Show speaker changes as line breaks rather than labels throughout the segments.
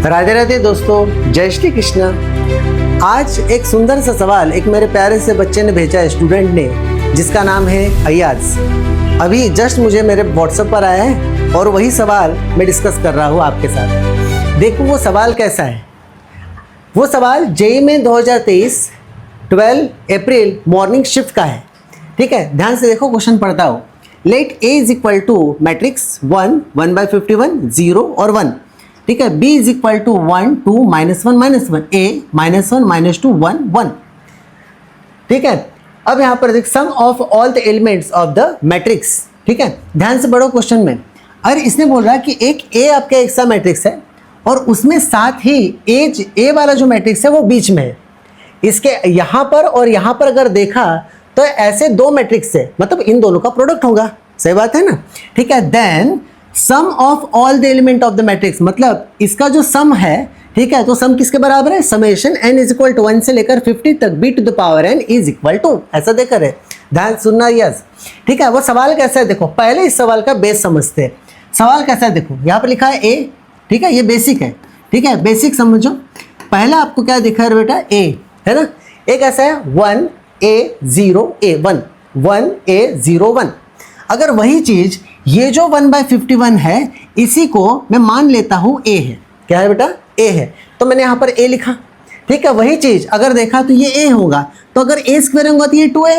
राधे राधे दोस्तों, जय श्री कृष्ण। आज एक सुंदर सा सवाल एक मेरे प्यारे से बच्चे ने भेजा है, स्टूडेंट ने, जिसका नाम है अयाज। अभी जस्ट मुझे मेरे व्हाट्सएप पर आया है और वही सवाल मैं डिस्कस कर रहा हूँ आपके साथ। देखो वो सवाल कैसा है। वो सवाल जेईई में 2023 12 अप्रैल मॉर्निंग शिफ्ट का है। ठीक है, ध्यान से देखो, क्वेश्चन पढ़ता हूँ। Let A is equal to matrix 1 1/51 0 और 1। ठीक है, b is equal to 1 2 -1 -1 a -1 -2 1 1। ठीक है, अब यहाँ पर देख sum of all the elements of the matrix. ठीक है, ध्यान से पढ़ो क्वेश्चन में। अरे इसने बोला कि एक a आपका एक सा मैट्रिक्स है और उसमें साथ ही a वाला जो मैट्रिक्स है वो बीच में है। इसके यहाँ पर और यहाँ पर अगर देखा तो ऐसे दो मैट्रिक्स है, मतलब इन दोनों का प्रोडक्ट होगा। सही बात है ना। ठीक है, then sum of all the element of the matrix, मतलब इसका जो सम है, ठीक है, तो सम किसके बराबर है? Summation n is equal to 1 से लेकर 50 तक b to the power n is equal to, ऐसा देकर है। ध्यान सुनना यस। ठीक है, वो सवाल कैसा है देखो, पहले इस सवाल का बेस समझते हैं। सवाल कैसा है देखो, यहाँ पर लिखा है a। ठीक है, ये बेसिक है। ठीक है, बेसिक समझो। पहला आपको क्या दिखा है बेटा? a है ना। a कैसा है? 1 a 0 a 1 1 a 0 1। अगर वही चीज ये जो 1/51 है, इसी को मैं मान लेता हूँ a है। क्या है बेटा? a है, तो मैंने यहाँ पर a लिखा। ठीक है, वही चीज अगर देखा तो ये a होगा, तो अगर a स्क्वायर होगा तो ये 2a,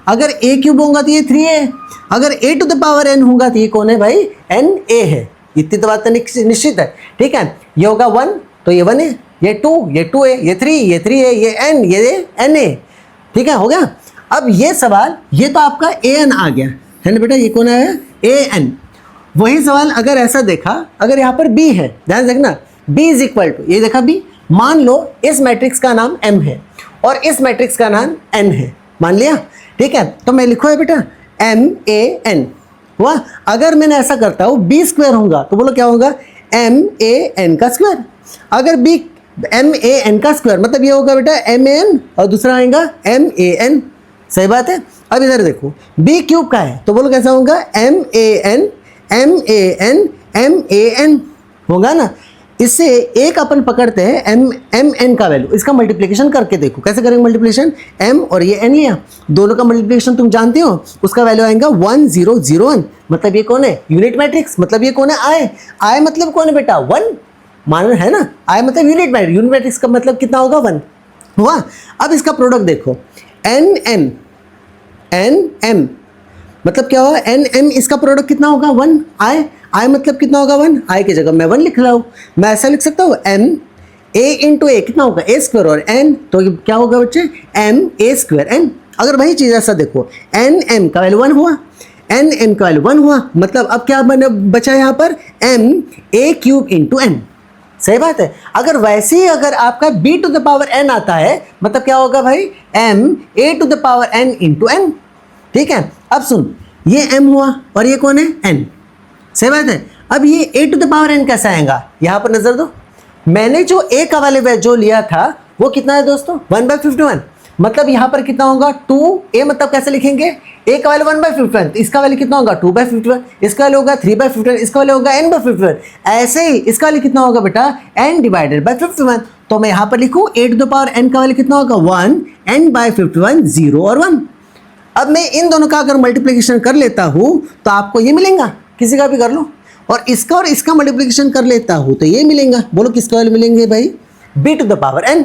अगर a क्यूब होगा तो ये 3a, अगर a to the power n होगा तो ये कौन है भाई? na है। इतनी तो बात तो निश्चित है। ठीक है, ये होगा 1 तो ये 1 है, ये 2 ये 2a, ये 3 ये 3a, ये n ये na। ठीक है, हो गया। अब ये सवाल, ये तो आपका an आ गया है ना बेटा, ये कौन है? an। वही सवाल अगर ऐसा देखा, अगर यहाँ पर b है, ध्यान देखना, b इज इक्वल टू, ये देखा b, मान लो इस मैट्रिक्स का नाम m है और इस मैट्रिक्स का नाम n है, मान लिया। ठीक है, तो मैं लिखो है बेटा MAN हुआ। अगर मैंने ऐसा करता हूँ b स्क्वायर होगा तो बोलो क्या होगा? MAN का स्क्वायर। अगर b MAN का स्क्वायर मतलब ये होगा बेटा MAN और दूसरा आएगा MAN। सही बात है। अब इधर देखो, b क्यूब का है तो बोलो कैसा होगा? MAN होगा ना। इससे एक अपन पकड़ते हैं MN का वैल्यू, इसका मल्टीप्लिकेशन करके देखो कैसे करेंगे मल्टीप्लिकेशन। m और ये n लिया, दोनों का मल्टीप्लिकेशन तुम जानते हो, उसका वैल्यू आएगा 1001। मतलब ये कौन है? Unit matrix. मतलब ये कौन है? I मतलब कौन है बेटा? 1 मान है ना। I मतलब यूनिट मैट्रिक्स का मतलब कितना होगा? 1 हुआ। अब इसका प्रोडक्ट देखो, NM मतलब क्या होगा? NM इसका प्रोडक्ट कितना होगा? 1। I मतलब कितना होगा? 1। I की जगह मैं 1 लिख रहा हूँ। मैं ऐसा लिख सकता हूँ M A इंटू A कितना होगा? A स्क्वायर और N तो क्या होगा बच्चे? M A square N। अगर वही चीज़ ऐसा देखो, NM का वैल्यू 1 हुआ, NM का वैल्यू 1 हुआ, मतलब अब क्या बचा यहाँ पर? M A cube into N। सही बात है। अगर वैसे ही अगर आपका b to the power n आता है, मतलब क्या होगा भाई? m a to the power n into n। ठीक है, अब सुन, ये m हुआ और ये कौन है? n। सही बात है। अब ये a to the power n कैसा आएगा? यहाँ पर नजर दो, मैंने जो a का वैल्यू जो लिया था वो कितना है दोस्तों? 1/51। मतलब यहाँ पर कितना होगा? 2a, मतलब कैसे लिखेंगे? a का वैल्यू 1/51, इसका वैल्यू कितना होगा? 2/51, इसका वैल्यू होगा 3/51, इसका वैल्यू होगा n/51। ऐसे ही इसका वैल्यू कितना होगा बेटा? n/51। तो मैं यहाँ पर लिखूँ a to the power n का वैल्यू कितना होगा? 1, n/51 0 और 1। अब मैं इन दोनों का अगर मल्टीप्लिकेशन कर लेता हूँ तो आपको ये मिलेगा, किसी का भी कर लो, और इसका मल्टीप्लिकेशन कर लेता हूँ तो ये मिलेगा। बोलो किसका वैल्यू मिलेंगे भाई? b to the power n।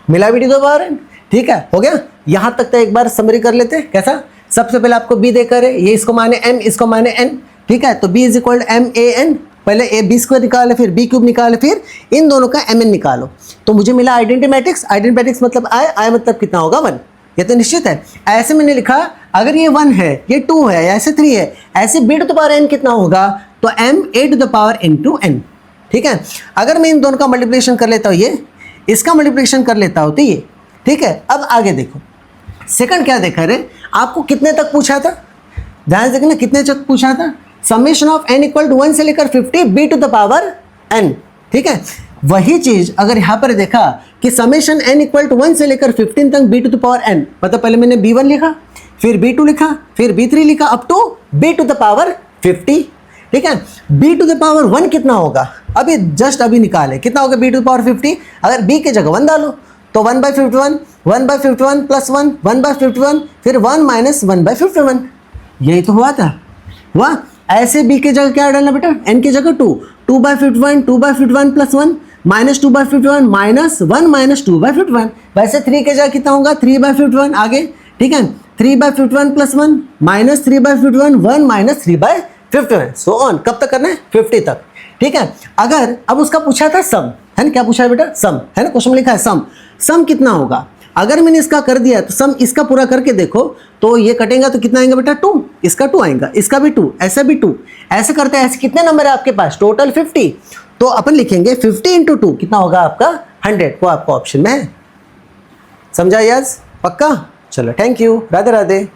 मिला b to the power n। ठीक है, हो गया। यहाँ तक तो एक बार समरी कर लेते हैं। कैसा? सबसे पहले आपको b देकर है, ये इसको माने m, इसको माने n। ठीक है, तो b इज इक्वल MAN। पहले a b स्क्वायर निकाले, फिर b क्यूब निकाले, फिर इन दोनों का mn निकालो, तो मुझे मिला आइडेंटिटी मैट्रिक्स। आइडेंटिटी मैट्रिक्स मतलब I मतलब कितना होगा? 1। ये तो निश्चित है। ऐसे मैंने लिखा, अगर ये 1 है, ये 2 है, ऐसे 3 है, ऐसे b to the power n कितना होगा? तो m a to the power into n। ठीक है, अगर मैं इन दोनों का मल्टीप्लिकेशन कर लेता हूँ, ये इसका मल्टीप्लिकेशन कर लेता हूँ तो ये। ठीक है, अब आगे देखो, सेकंड क्या देखा रे? आपको कितने तक पूछा था? ध्यान से देखना, कितने तक पूछा था? Summation of n equal to 1 से लेकर 50 b to the power n। ठीक है, वही चीज अगर यहाँ पर देखा कि समेशन n इक्वल टू 1 से लेकर 15 तक b to the power n, मतलब पहले मैंने b1 लिखा, फिर b2 लिखा, फिर b3 लिखा, up to b to the power 50। ठीक है। b टू द पावर 1 कितना होगा, अभी जस्ट अभी निकाले, कितना होगा b टू द पावर 50। अगर b की जगह 1 डालो तो 1/51, 1/51 प्लस 1, 1/51, फिर 1 माइनस 1/51, यही तो हुआ था। हुआ। ऐसे b की जगह क्या डालना बेटा, n की जगह 2, 2/51, 2/51 प्लस 1 माइनस 2/51 माइनस 1 माइनस 2/51। वैसे 3 की जगह कितना होगा, 3/51 आगे, ठीक है। 3/51 plus 1 minus 3/51, 1 minus 3/51, so on. कब तक करना है, 50 तक, ठीक है। अगर अब उसका पूछा था सम, है ना, क्या पूछा है बेटा, सम, है ना, क्वेश्चन में लिखा है सम। सम कितना होगा, अगर मैंने इसका कर दिया तो सम इसका पूरा करके देखो तो ये कटेगा तो कितना आएगा बेटा, 2, इसका 2 आएगा, इसका भी 2, ऐसा भी 2, ऐसे करते हैं। ऐसे कितने नंबर है आपके पास, टोटल 50, तो अपन लिखेंगे 50 इंटू 2 कितना होगा आपका 100, वो आपका ऑप्शन में है। समझा यस, पक्का। चलो थैंक यू, राधे राधे।